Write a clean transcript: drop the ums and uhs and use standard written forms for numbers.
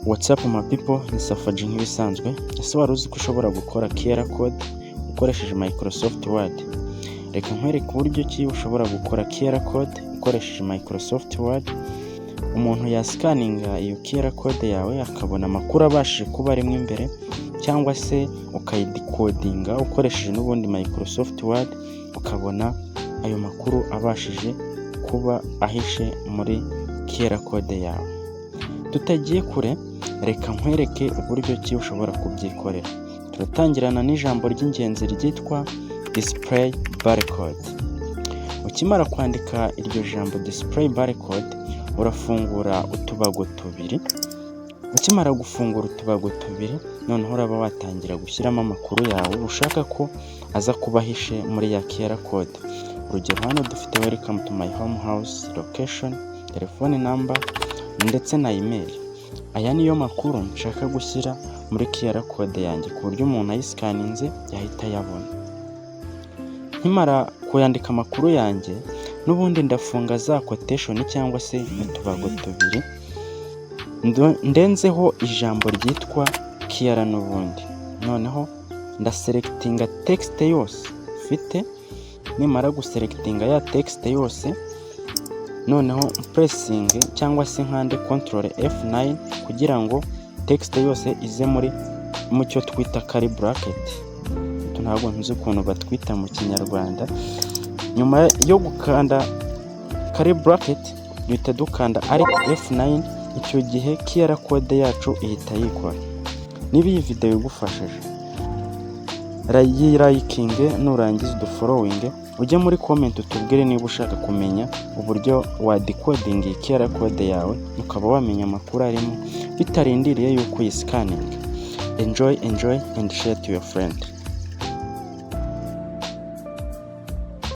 What's up my people, ni Safaji nk'ibisanzwe. Ese wari uzi ko ushobora gukora QR code ukoresheje Microsoft Word? Reka nkwereke uburyo ki ushobora gukora QR code ukoresheje Microsoft Word. Umuntu yasikaninga iyo QR code yawe akabona amakuru abashije kuba arimo imbere, cyangwa se ukayidekodinga ukoresheje n'ubundi Microsoft Word, ukabona ayo makuru abashije kuba ahishe muri QR code yawe. Tutagiye kure, reka nkwereke uburyo ki ushobora kubyikorera. Turatangirana n'ijambo ry'ingenzi ryitwa display barcode. Ukimara kwandika iryo jambo display barcode, urafungura utubago tubiri. Ukimara gufungura utubago tubiri, noneho uraba watangira gushyiramo amakuru yawe ushaka ko aza kuba ahishe muri ya QR code. Urugero, hano dufite welcome to my home house, location, telefone number ndetse na email. Aya niyo makuru nshaka gushyira muri QR code yanjye ku buryo umuntu ayisikaninze yahita yabona. Nkimara kuyandika amakuru yanjye, n'ubundi ndafunga za quotation cyangwa se utubago tubiri, ndenzeho ijambo ryitwa QR n'ubundi. Noneho ndaselectinga text yose mfite. Nimara guselectinga ya text yose, noneho pressing cyangwa se nkande control F9 kugira ngo text yose ize mu cyo twita curly bracket. Ntabwo nzi ukuntu batwita mu Kinyarwanda. Nyuma yo gukanda curly bracket, duhita dukanda alt F9. Icyo gihe QR code yacu ihita yikora. Niba iyi video igufashije, likinge nurangiza udufollowing, ujye muri comment utubwire niba ushaka kumenya uburyo wa decoding QR code yawe ukaba wamenya amakuru arimo bitarindiriye yuko uyisikaninga. Enjoy and share to your friend.